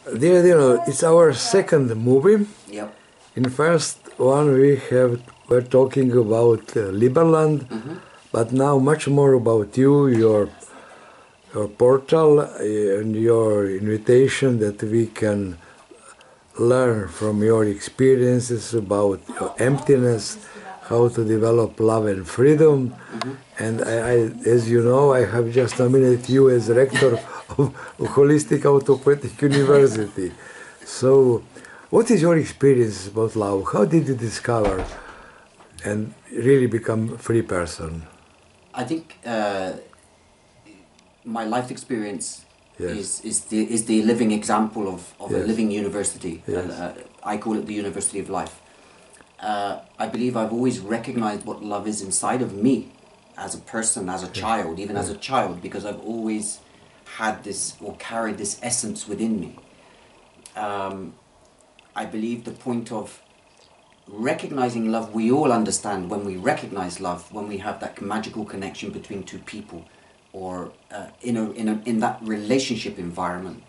It's our second movie. Yep. In first one we're talking about Liberland, but now much more about you, your portal, and your invitation that we can learn from your experiences about your emptiness, how to develop love and freedom. And as you know, I have just nominated you as rector of Holistic Autopoietic University. So, what is your experience about love? How did you discover and really become a free person? I think my life experience Yes. is the living example of a Yes. living university. Yes. I call it the University of Life. I believe I've always recognized what love is inside of me as a person, as a child, even as a child, because I've always had this or carried this essence within me. I believe the point of recognizing love, we all understand when we recognize love, when we have that magical connection between two people, or in that relationship environment,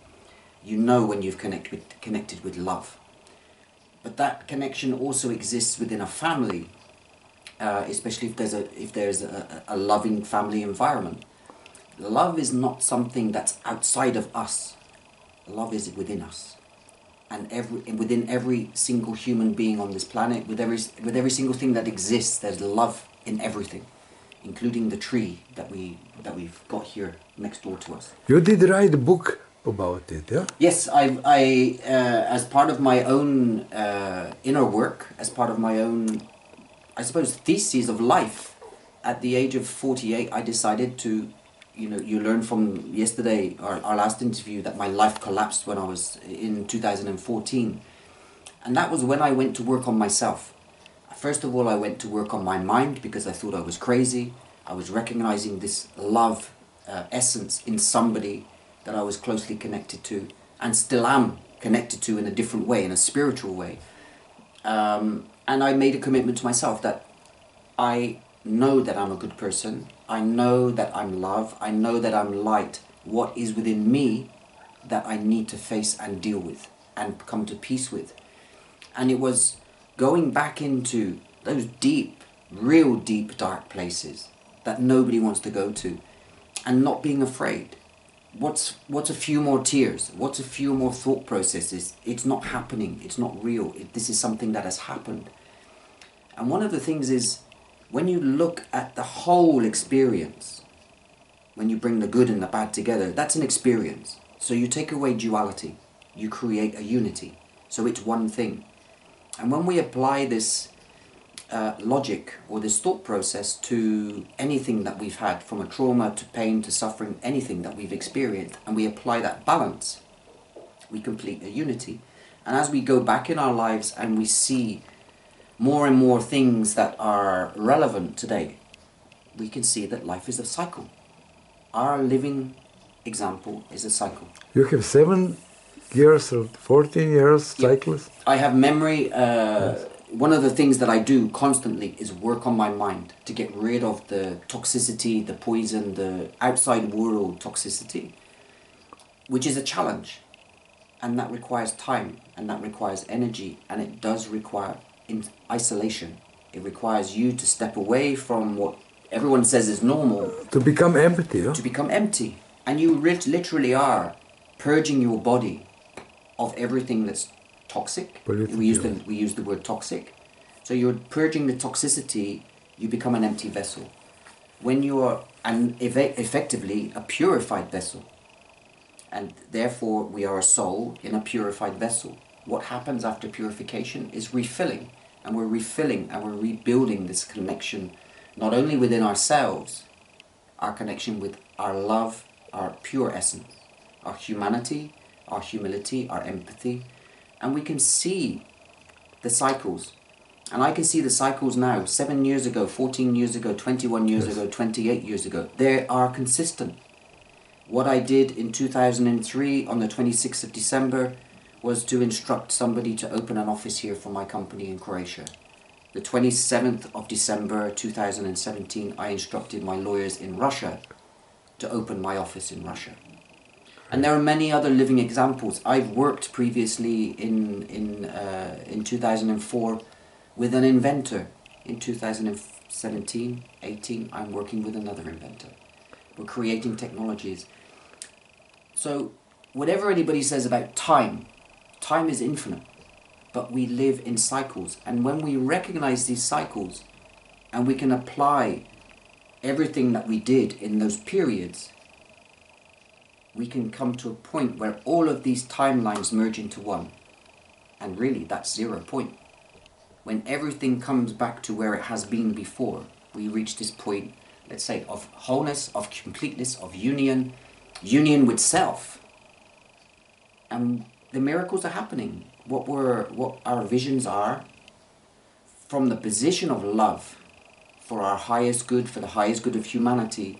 you know when you've connected with love. But that connection also exists within a family, especially if there's a loving family environment. Love is not something that's outside of us. Love is within us, and within every single human being on this planet, with every single thing that exists, there's love in everything, including the tree that we've got here next door to us. You did write a book about it, yeah? Yes, I as part of my own inner work, as part of my own, I suppose, thesis of life, at the age of 48, I decided to, you learned from yesterday, our last interview, that my life collapsed when I was in 2014. And that was when I went to work on myself. First of all, I went to work on my mind because I thought I was crazy. I was recognizing this love essence in somebody that I was closely connected to, and still am connected to in a different way, in a spiritual way. And I made a commitment to myself that I know that I'm a good person. I know that I'm love. I know that I'm light. What is within me that I need to face and deal with and come to peace with. And it was going back into those deep, real deep, dark places that nobody wants to go to, and not being afraid. What's a few more tears? What's a few more thought processes? It's not happening. It's not real. This is something that has happened. And one of the things is, when you look at the whole experience, when you bring the good and the bad together, that's an experience. So you take away duality. You create a unity. So it's one thing. And when we apply this logic or this thought process to anything that we've had, from a trauma to pain to suffering, anything that we've experienced, and we apply that balance, we complete a unity. And as we go back in our lives and we see more and more things that are relevant today, we can see that life is a cycle. Our living example is a cycle. You have 7 years or 14 years cycles? I have memory. One of the things that I do constantly is work on my mind to get rid of the toxicity, the poison, the outside world toxicity, which is a challenge. And that requires time, and that requires energy, and it does require isolation. It requires you to step away from what everyone says is normal. To become empty, huh? To become empty. And you literally are purging your body of everything that's toxic. We use the word toxic. So you're purging the toxicity, you become an empty vessel. When you're effectively a purified vessel. And therefore we are a soul in a purified vessel. What happens after purification is refilling. And we're refilling and we're rebuilding this connection, not only within ourselves, our connection with our love, our pure essence, our humanity, our humility, our empathy. And we can see the cycles. And I can see the cycles now, 7 years ago, 14 years ago, 21 years ago, 28 years ago. They are consistent. What I did in 2003 on the 26th of December was to instruct somebody to open an office here for my company in Croatia. The 27th of December 2017, I instructed my lawyers in Russia to open my office in Russia. And there are many other living examples. I've worked previously in 2004 with an inventor. In 2017, 18, I'm working with another inventor. We're creating technologies. So whatever anybody says about time, time is infinite, but we live in cycles. And when we recognize these cycles and we can apply everything that we did in those periods, we can come to a point where all of these timelines merge into one. And really, that's 0 point. When everything comes back to where it has been before, we reach this point, let's say, of wholeness, of completeness, of union, union with self. And the miracles are happening. What our visions are, from the position of love, for our highest good, for the highest good of humanity,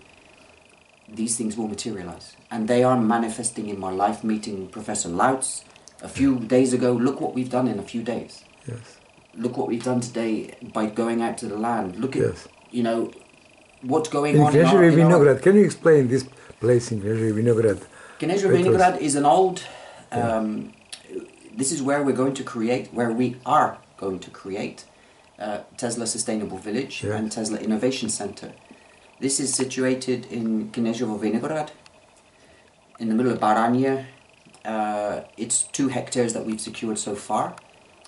these things will materialize. And they are manifesting in my life, meeting Professor Lautz a few days ago. Look what we've done in a few days. Yes. Look what we've done today by going out to the land. Look at, Yes. what's going In on Kneževi in our... Vinograd, can you explain this place in Kneževi Vinograd? Kneževi Vinograd is an old... This is where we are going to create Tesla Sustainable Village and Tesla Innovation Center. This is situated in Kneževo Vinograd, in the middle of Baranje. It's 2 hectares that we've secured so far.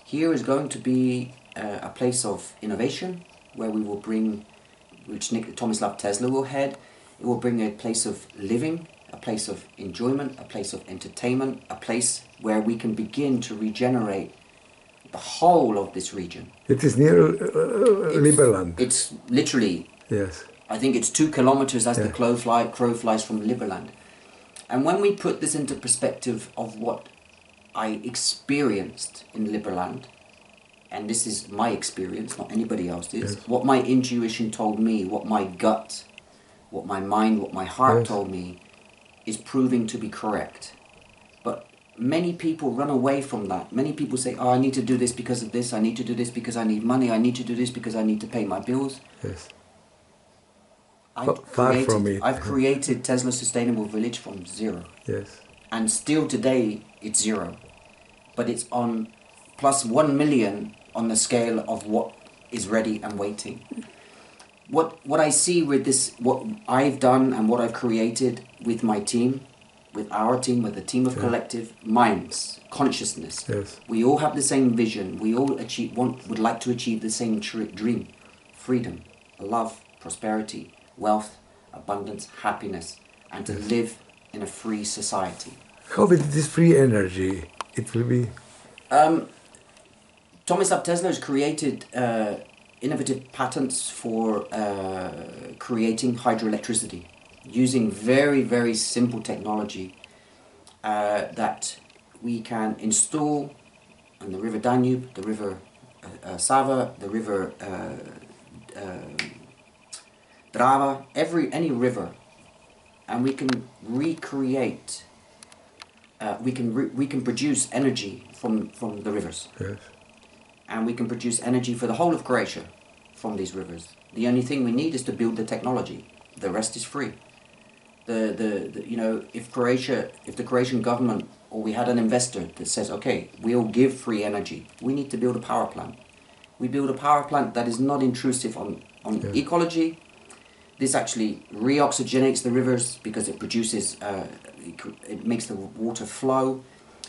Here is going to be a place of innovation, where we will bring, which Tomislav Tesla will head. It will bring a place of living, a place of enjoyment, a place of entertainment, a place where we can begin to regenerate the whole of this region. It is near Liberland. It's literally, yes. I think it's 2 kilometers as the crow flies from Liberland. And when we put this into perspective of what I experienced in Liberland, and this is my experience, not anybody else's, what my intuition told me, what my gut, what my mind, what my heart told me, is proving to be correct. But many people run away from that. Many people say, I need to do this because of this, I need to do this because I need money, I need to do this because I need to pay my bills. Yes. I've created Tesla Sustainable Village from 0. Yes. And still today, it's 0. But it's on plus 1 million on the scale of what is ready and waiting. What I see with this, what I've done and what I've created with my team, with our team, with a team of collective minds, consciousness. Yes. We all have the same vision. We all would like to achieve the same dream: freedom, love, prosperity, wealth, abundance, happiness, and to live in a free society. How with this free energy it will be? Tomislav Tesla has created innovative patents for creating hydroelectricity using very, very simple technology that we can install on the river Danube, the river Sava, the river Drava, any river, and we can recreate. We can produce energy from the rivers. Yes. And we can produce energy for the whole of Croatia from these rivers. The only thing we need is to build the technology. The rest is free. If the Croatian government, or we had an investor that says, okay, we'll give free energy, we need to build a power plant. We build a power plant that is not intrusive on ecology. This actually reoxygenates the rivers because it produces, it makes the water flow.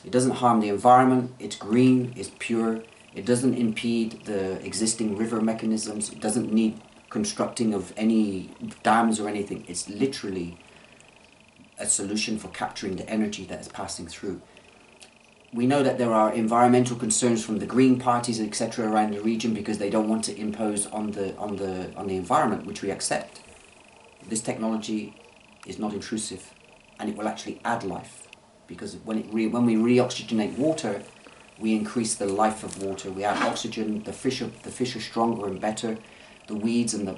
It doesn't harm the environment. It's green, it's pure. It doesn't impede the existing river mechanisms. It doesn't need constructing of any dams or anything. It's literally a solution for capturing the energy that is passing through. We know that there are environmental concerns from the green parties, etc., around the region because they don't want to impose on the environment, which we accept. This technology is not intrusive, and it will actually add life, because when we reoxygenate water, we increase the life of water. We add oxygen. The fish are stronger and better. The weeds and the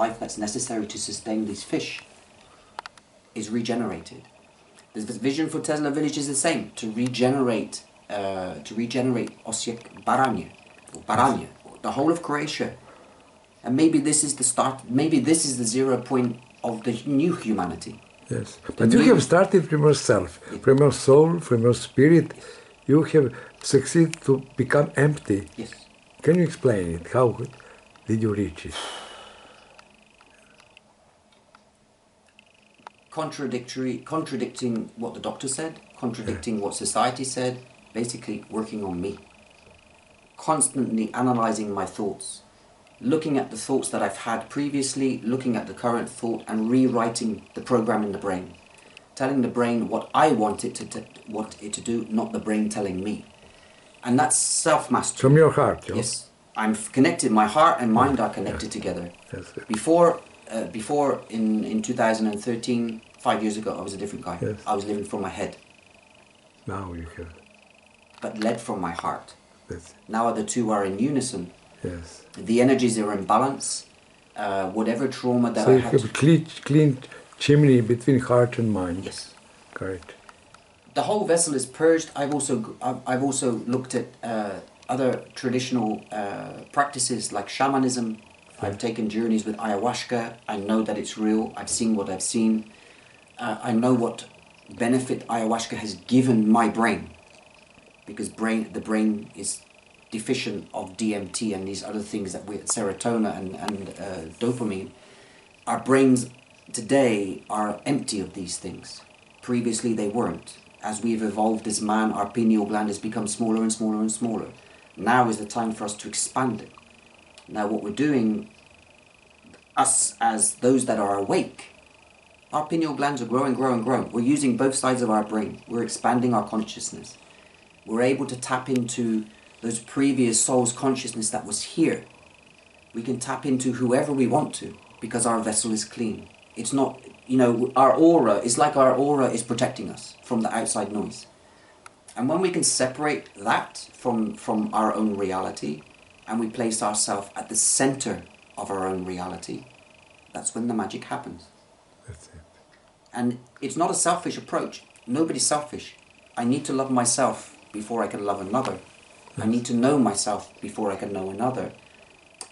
life that's necessary to sustain these fish is regenerated. The vision for Tesla Village is the same: to regenerate Osijek, Baranje, the whole of Croatia. And maybe this is the start. Maybe this is the 0 point of the new humanity. Yes. But you have started from yourself, from your soul, from your spirit. You have succeeded to become empty. Yes. Can you explain it? How did you reach it? Contradicting what the doctor said, contradicting what society said, basically working on me. Constantly analyzing my thoughts, looking at the thoughts that I've had previously, looking at the current thought and rewriting the program in the brain. Telling the brain what I want it to do, not the brain telling me. And that's self-mastery. From your heart, yes. I'm connected, my heart and mind are connected together. Yes. Before in 2013, 5 years ago, I was a different guy. Yes. I was living from my head. Now you have. But led from my heart. Yes. Now the two are in unison. Yes. The energies are in balance. Whatever trauma that so I you had. have a clean chimney between heart and mind. Yes. Correct. The whole vessel is purged. I've also looked at other traditional practices like shamanism. I've taken journeys with ayahuasca. I know that it's real. I've seen what I've seen. I know what benefit ayahuasca has given my brain, because the brain is deficient of DMT and these other things that serotonin and dopamine. Our brains today are empty of these things. Previously they weren't. As we've evolved as man, our pineal gland has become smaller and smaller and smaller. Now is the time for us to expand it. Now what we're doing, us as those that are awake, our pineal glands are growing. We're using both sides of our brain. We're expanding our consciousness. We're able to tap into those previous soul's consciousness that was here. We can tap into whoever we want to because our vessel is clean. It's not, our aura is protecting us from the outside noise. And when we can separate that from our own reality and we place ourselves at the center of our own reality, that's when the magic happens. That's it. And it's not a selfish approach. Nobody's selfish. I need to love myself before I can love another. I need to know myself before I can know another.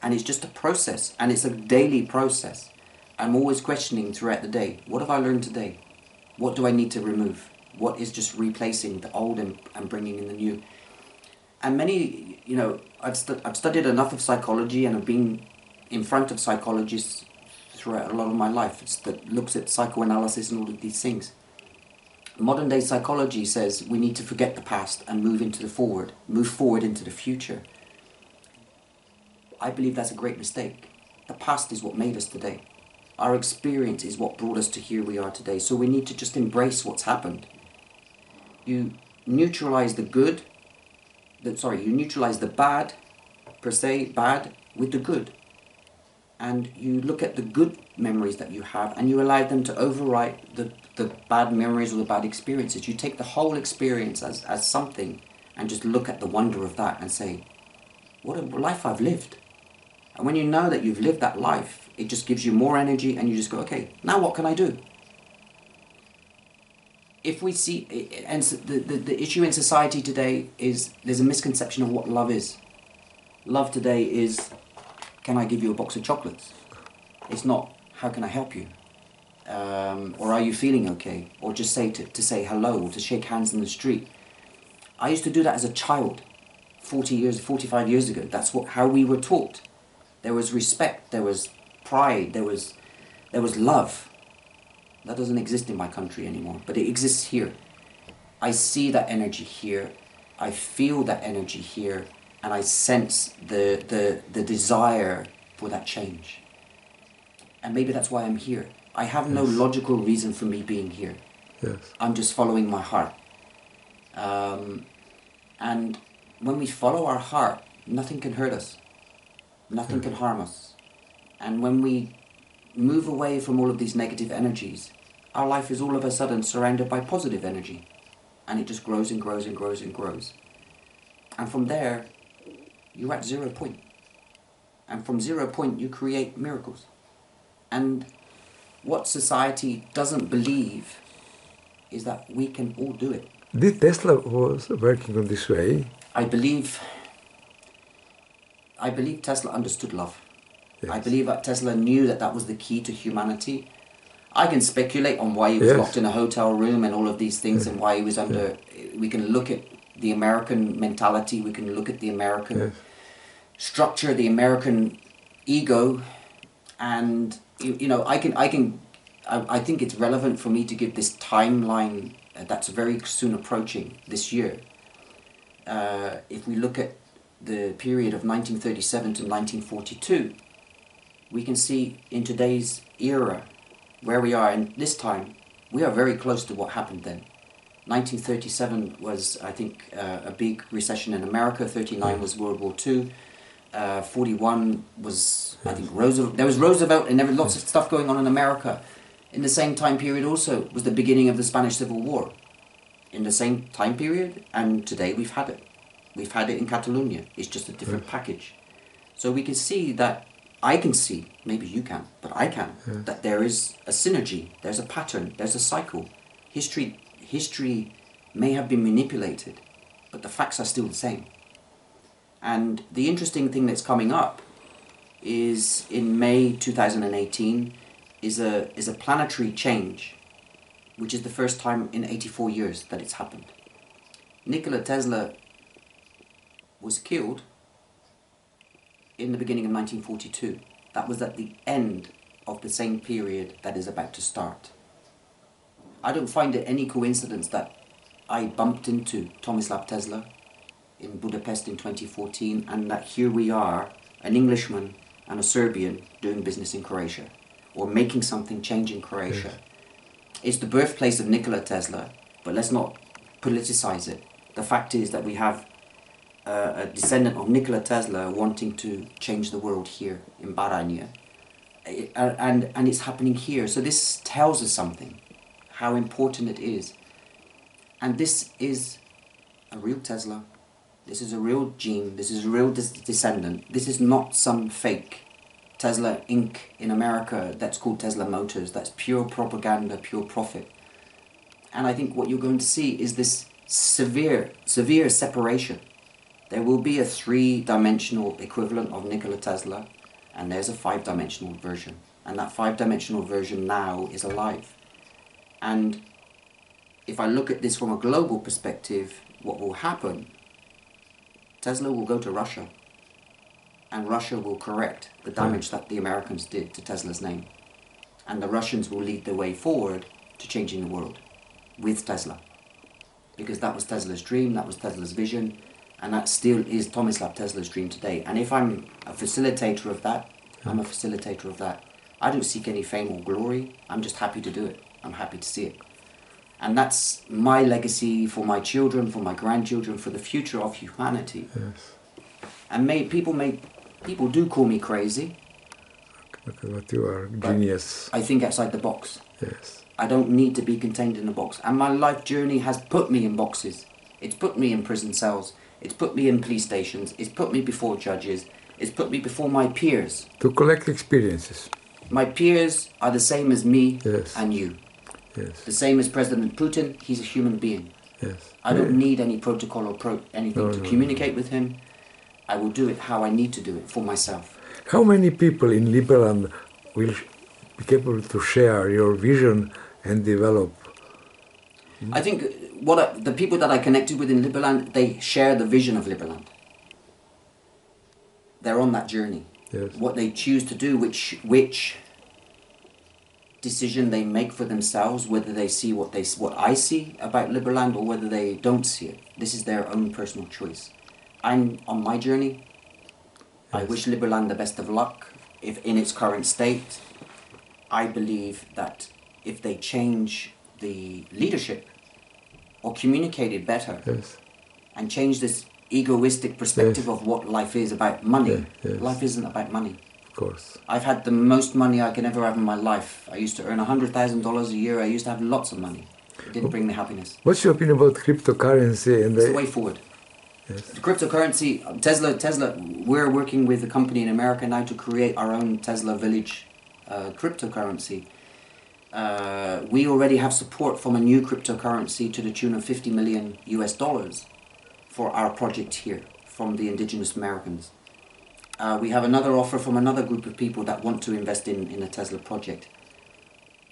And it's just a process, and it's a daily process. I'm always questioning throughout the day, what have I learned today? What do I need to remove? What is just replacing the old and bringing in the new? And many, I've studied enough of psychology, and I've been in front of psychologists throughout a lot of my life that looks at psychoanalysis and all of these things. Modern day psychology says we need to forget the past and move forward into the future. I believe that's a great mistake. The past is what made us today. Our experience is what brought us to here we are today. So we need to just embrace what's happened. You neutralize the bad, per se, bad, with the good. And you look at the good memories that you have and you allow them to overwrite the bad memories or the bad experiences. You take the whole experience as something and just look at the wonder of that and say, what a life I've lived. And when you know that you've lived that life, it just gives you more energy and you just go, okay, now what can I do? If we see, and the issue in society today is there's a misconception of what love is. Love today is, can I give you a box of chocolates? It's not, how can I help you? Or are you feeling okay? Or just to say hello, or to shake hands in the street. I used to do that as a child, 45 years ago. That's how we were taught. There was respect, there was pride, there was love. That doesn't exist in my country anymore, but it exists here. I see that energy here, I feel that energy here, and I sense the desire for that change. And maybe that's why I'm here. I have no logical reason for me being here. Yes. I'm just following my heart. And when we follow our heart, nothing can hurt us. Nothing can harm us. And when we move away from all of these negative energies, our life is all of a sudden surrounded by positive energy. And it just grows and grows and grows and grows. And from there, you're at 0 point. And from 0 point, you create miracles. And what society doesn't believe is that we can all do it. Did Tesla was working on this way? I believe Tesla understood love. Yes. I believe that Tesla knew that was the key to humanity. I can speculate on why he was Yes. locked in a hotel room and all of these things, and why he was under. We can look at the American mentality. We can look at the American structure, the American ego, and I think it's relevant for me to give this timeline that's very soon approaching this year. If we look at the period of 1937 to 1942, we can see in today's era where we are, and this time we are very close to what happened then. 1937 was, I think, a big recession in America. 39 was World War II. 41 was, I think, Roosevelt. There was Roosevelt, and there was lots of stuff going on in America. In the same time period also was the beginning of the Spanish Civil War. In the same time period, and today we've had it. We've had it in Catalonia. It's just a different package. So we can see that, I can see, maybe you can, but I can, that there is a synergy, there's a pattern, there's a cycle. History may have been manipulated, but the facts are still the same. And the interesting thing that's coming up is in May 2018 is a planetary change, which is the first time in 84 years that it's happened. Nikola Tesla was killed in the beginning of 1942. That was at the end of the same period that is about to start. I don't find it any coincidence that I bumped into Tomislav Tesla in Budapest in 2014, and that here we are, an Englishman and a Serbian, doing business in Croatia, or making something change in Croatia. It's the birthplace of Nikola Tesla, but let's not politicize it. The fact is that we have a descendant of Nikola Tesla wanting to change the world here in Baranya, and it's happening here. So this tells us something, how important it is. And this is a real Tesla. This is a real Deane. This is a real descendant. This is not some fake Tesla Inc. in America that's called Tesla Motors. That's pure propaganda, pure profit. And I think what you're going to see is this severe separation. There will be a 3-dimensional equivalent of Nikola Tesla, and there's a 5-dimensional version. And that 5-dimensional version now is alive. And if I look at this from a global perspective, what will happen, Tesla will go to Russia, and Russia will correct the damage that the Americans did to Tesla's name. And the Russians will lead the way forward to changing the world with Tesla. Because that was Tesla's dream, that was Tesla's vision, and that still is Tomislav Tesla's dream today. And if I'm a facilitator of that, I'm a facilitator of that. I don't seek any fame or glory, I'm just happy to do it. I'm happy to see it. And that's my legacy for my children, for my grandchildren, for the future of humanity. Yes. And people do call me crazy. But you are genius. I think outside the box. Yes. I don't need to be contained in a box. And my life journey has put me in boxes. It's put me in prison cells. It's put me in police stations. It's put me before judges. It's put me before my peers. To collect experiences. My peers are the same as me and you. Yes. The same as President Putin. He's a human being. Yes. I don't need any protocol or anything to communicate with him. I will do it how I need to do it for myself. How many people in Liberland will be capable to share your vision and develop? I think the people that I connected with in Liberland, they share the vision of Liberland. They're on that journey. Yes. What they choose to do, which decision they make for themselves, whether they see what I see about Liberland or whether they don't see it. This is their own personal choice. I'm on my journey. I wish Liberland the best of luck. If in its current state, I believe that if they change the leadership or communicate it better and change this egoistic perspective of what life is about money. Life isn't about money. Of course. I've had the most money I can ever have in my life. I used to earn $100,000 a year. I used to have lots of money. It didn't bring me happiness. What's your opinion about cryptocurrency? And it's the way forward. Yes. The cryptocurrency, Tesla, we're working with a company in America now to create our own Tesla Village cryptocurrency. We already have support from a new cryptocurrency to the tune of $50 million for our project here from the indigenous Americans. We have another offer from another group of people that want to invest in a Tesla project.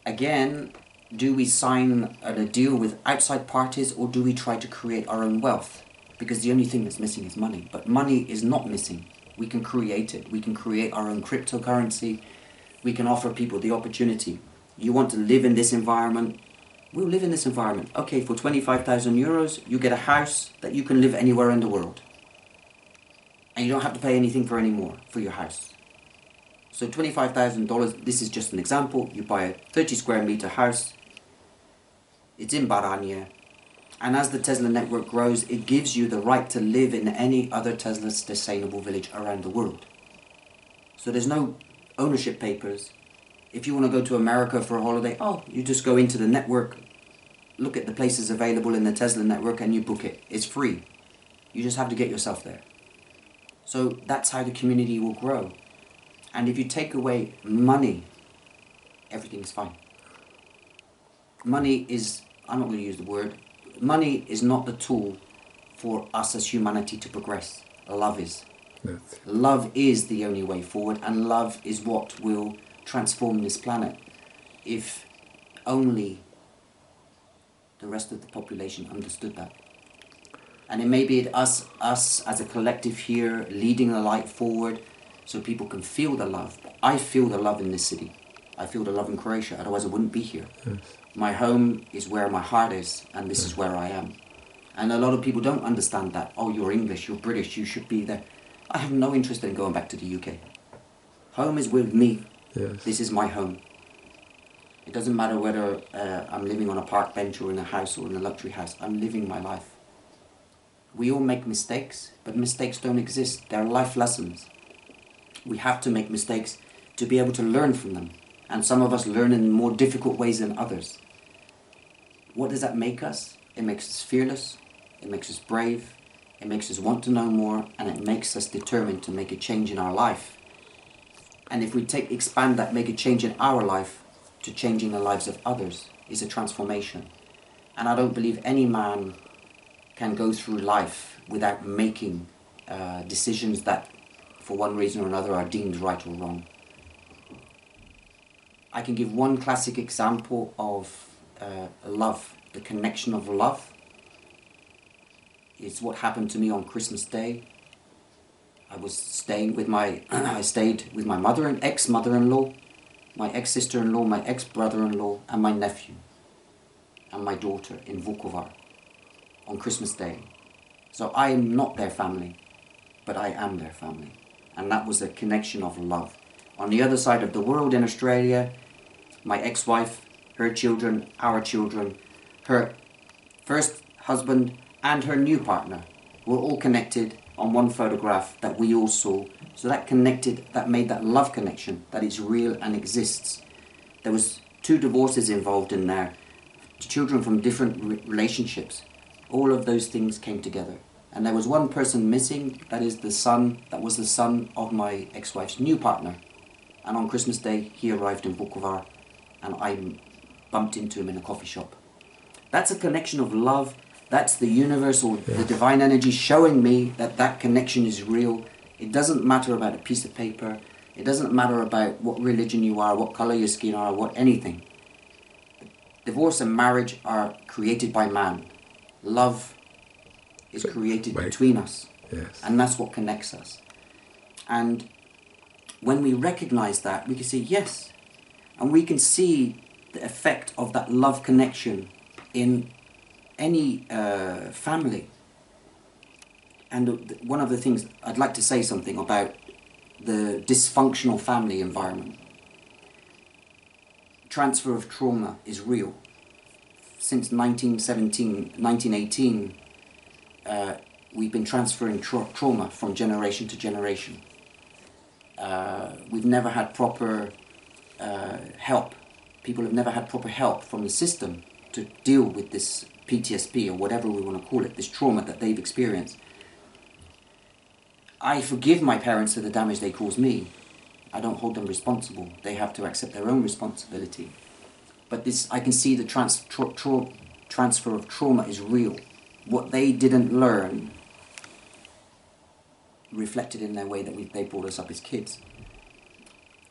again, do we sign a deal with outside parties, or do we try to create our own wealth? Because the only thing that's missing is money. But money is not missing. We can create it. We can create our own cryptocurrency. We can offer people the opportunity. You want to live in this environment? We'll live in this environment. Okay, for 25,000 euros, you get a house that you can live anywhere in the world. And you don't have to pay anything for any more for your house. So $25,000, this is just an example. You buy a 30 square meter house. It's in Baranya. And as the Tesla network grows, it gives you the right to live in any other Tesla sustainable village around the world. So there's no ownership papers. If you want to go to America for a holiday, you just go into the network, look at the places available in the Tesla network, and you book it. It's free. You just have to get yourself there. So that's how the community will grow. And if you take away money, everything's fine. Money is, I'm not going to use the word, money is not the tool for us as humanity to progress. Love is. Yes. Love is the only way forward, and love is what will transform this planet. If only the rest of the population understood that. And it may be us as a collective here leading the light forward so people can feel the love. I feel the love in this city. I feel the love in Croatia, otherwise I wouldn't be here. Yes. My home is where my heart is, and this is where I am. And a lot of people don't understand that. Oh, you're English, you're British, you should be there. I have no interest in going back to the UK. Home is with me. Yes. This is my home. It doesn't matter whether I'm living on a park bench or in a house or in a luxury house. I'm living my life. We all make mistakes, but mistakes don't exist. They're life lessons. We have to make mistakes to be able to learn from them. And some of us learn in more difficult ways than others. What does that make us? It makes us fearless. It makes us brave. It makes us want to know more. And it makes us determined to make a change in our life. And if we expand that, make a change in our life to changing the lives of others, is a transformation. And I don't believe any man can go through life without making decisions that, for one reason or another, are deemed right or wrong. I can give one classic example of love, the connection of love. It's what happened to me on Christmas Day. I stayed with my mother and ex-mother-in-law, my ex-sister-in-law, my ex-brother-in-law, and my nephew, and my daughter in Vukovar on Christmas Day. So I am not their family, but I am their family. And that was a connection of love. On the other side of the world in Australia, my ex-wife, her children, our children, her first husband and her new partner were all connected on one photograph that we all saw. So that connected, that made that love connection that is real and exists. There was 2 divorces involved in there, children from different relationships. All of those things came together. And there was one person missing, that was the son of my ex-wife's new partner. And on Christmas Day, he arrived in Vukovar, and I bumped into him in a coffee shop. That's a connection of love. That's the universe or the divine energy showing me that that connection is real. It doesn't matter about a piece of paper. It doesn't matter about what religion you are, what color your skin are, what anything. Divorce and marriage are created by man. Love is created between us. Yes. And that's what connects us. And when we recognize that, we can say yes. And we can see the effect of that love connection in any family. And one of the things, I'd like to say something about the dysfunctional family environment. Transfer of trauma is real. Since 1918, we've been transferring trauma from generation to generation. We've never had proper help. People have never had proper help from the system to deal with this PTSD or whatever we want to call it, this trauma that they've experienced. I forgive my parents for the damage they caused me. I don't hold them responsible. They have to accept their own responsibility. But this, I can see the transfer of trauma is real. What they didn't learn reflected in their way that they brought us up as kids.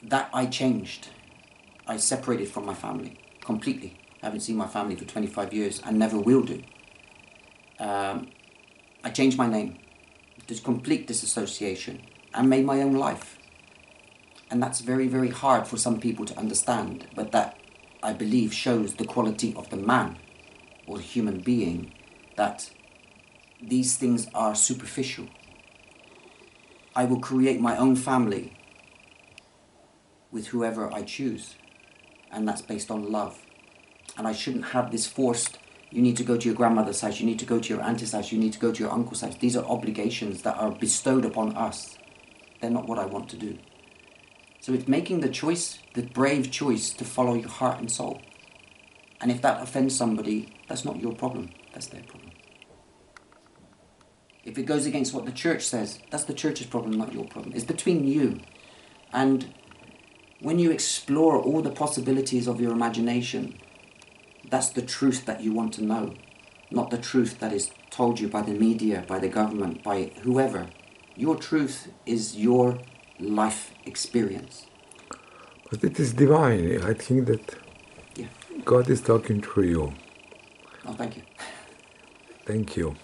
That I changed. I separated from my family. completely. I haven't seen my family for 25 years and never will do. I changed my name, just complete disassociation, and made my own life. And that's very, very hard for some people to understand, but that, I believe, shows the quality of the man or the human being, that these things are superficial. I will create my own family with whoever I choose, and that's based on love. And I shouldn't have this forced, you need to go to your grandmother's house, you need to go to your auntie's house, you need to go to your uncle's house. These are obligations that are bestowed upon us. They're not what I want to do. So it's making the choice, the brave choice, to follow your heart and soul. And if that offends somebody, that's not your problem, that's their problem. If it goes against what the church says, that's the church's problem, not your problem. It's between you. And when you explore all the possibilities of your imagination, that's the truth that you want to know, not the truth that is told you by the media, by the government, by whoever. Your truth is your life experience. But it is divine. I think that Yeah. God is talking through you. Oh, thank you. Thank you.